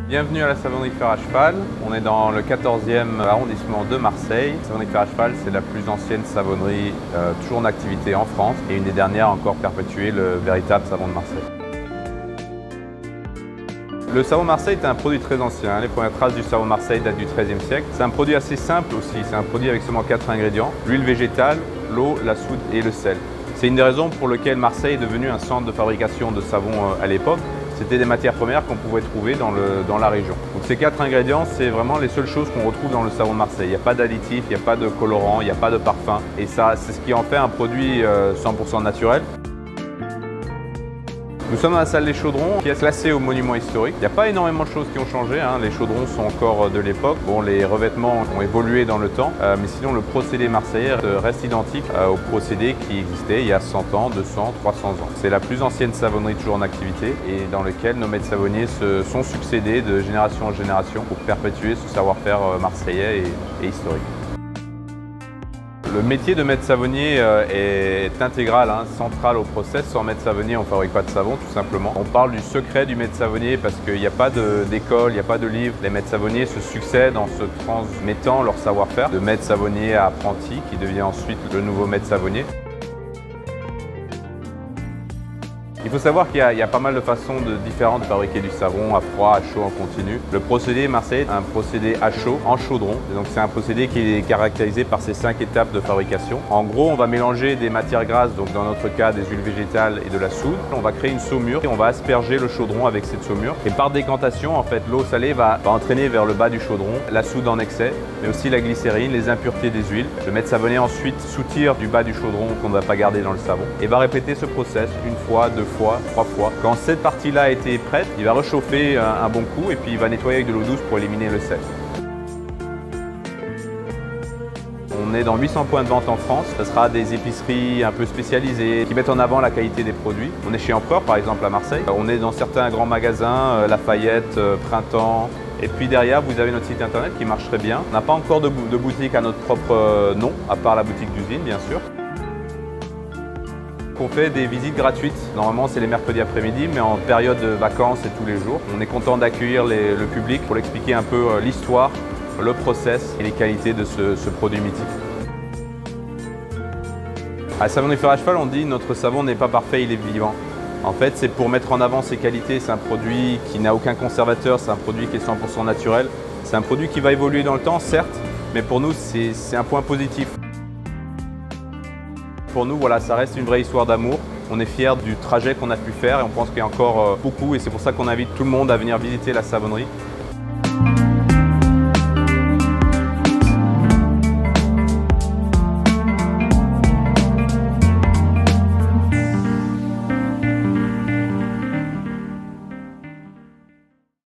Bienvenue à la savonnerie Fer à Cheval. On est dans le 14e arrondissement de Marseille. La savonnerie Fer à Cheval, c'est la plus ancienne savonnerie toujours en activité en France et une des dernières à encore perpétuer le véritable savon de Marseille. Le savon Marseille est un produit très ancien. Les premières traces du savon Marseille datent du XIIIe siècle. C'est un produit assez simple aussi. C'est un produit avec seulement 4 ingrédients: l'huile végétale, l'eau, la soude et le sel. C'est une des raisons pour lesquelles Marseille est devenu un centre de fabrication de savon à l'époque. C'était des matières premières qu'on pouvait trouver dans la région. Donc ces 4 ingrédients, c'est vraiment les seules choses qu'on retrouve dans le savon de Marseille. Il n'y a pas d'additifs, il n'y a pas de colorant, il n'y a pas de parfum. Et ça, c'est ce qui en fait un produit 100% naturel. Nous sommes dans la salle des chaudrons qui est classée au monument historique. Il n'y a pas énormément de choses qui ont changé, hein. Les chaudrons sont encore de l'époque. Bon, les revêtements ont évolué dans le temps, mais sinon le procédé marseillais reste identique au procédé qui existait il y a 100 ans, 200, 300 ans. C'est la plus ancienne savonnerie toujours en activité et dans laquelle nos maîtres savonniers se sont succédés de génération en génération pour perpétuer ce savoir-faire marseillais et historique. Le métier de maître savonnier est intégral, central au process. Sans maître savonnier, on ne fabrique pas de savon, tout simplement. On parle du secret du maître savonnier parce qu'il n'y a pas d'école, il n'y a pas de livre. Les maîtres savonniers se succèdent en se transmettant leur savoir-faire de maître savonnier à apprenti, qui devient ensuite le nouveau maître savonnier. Il faut savoir qu'il y a pas mal de façons différentes de fabriquer du savon à froid, à chaud, en continu. Le procédé marseillais est un procédé à chaud, en chaudron. Donc c'est un procédé qui est caractérisé par ces 5 étapes de fabrication. En gros, on va mélanger des matières grasses, donc dans notre cas des huiles végétales et de la soude. On va créer une saumure et on va asperger le chaudron avec cette saumure. Et par décantation, en fait, l'eau salée va entraîner vers le bas du chaudron la soude en excès, mais aussi la glycérine, les impuretés des huiles. Le maître savonnier ensuite soutire du bas du chaudron qu'on ne va pas garder dans le savon et va répéter ce process une fois, 2 fois, 3 fois. Quand cette partie-là a été prête, il va réchauffer un bon coup et puis il va nettoyer avec de l'eau douce pour éliminer le sel. On est dans 800 points de vente en France. Ce sera des épiceries un peu spécialisées qui mettent en avant la qualité des produits. On est chez Empereur par exemple à Marseille. On est dans certains grands magasins, Lafayette, Printemps. Et puis derrière, vous avez notre site internet qui marche très bien. On n'a pas encore de boutique à notre propre nom, à part la boutique d'usine bien sûr. On fait des visites gratuites. Normalement, c'est les mercredis après-midi, mais en période de vacances, c'est tous les jours. On est content d'accueillir le public pour l'expliquer un peu l'histoire, le process et les qualités de ce produit mythique. À la savonnerie Fer à Cheval, on dit notre savon n'est pas parfait, il est vivant. En fait, c'est pour mettre en avant ses qualités. C'est un produit qui n'a aucun conservateur, c'est un produit qui est 100% naturel. C'est un produit qui va évoluer dans le temps, certes, mais pour nous, c'est un point positif. Pour nous, voilà, ça reste une vraie histoire d'amour. On est fiers du trajet qu'on a pu faire et on pense qu'il y a encore beaucoup et c'est pour ça qu'on invite tout le monde à venir visiter la savonnerie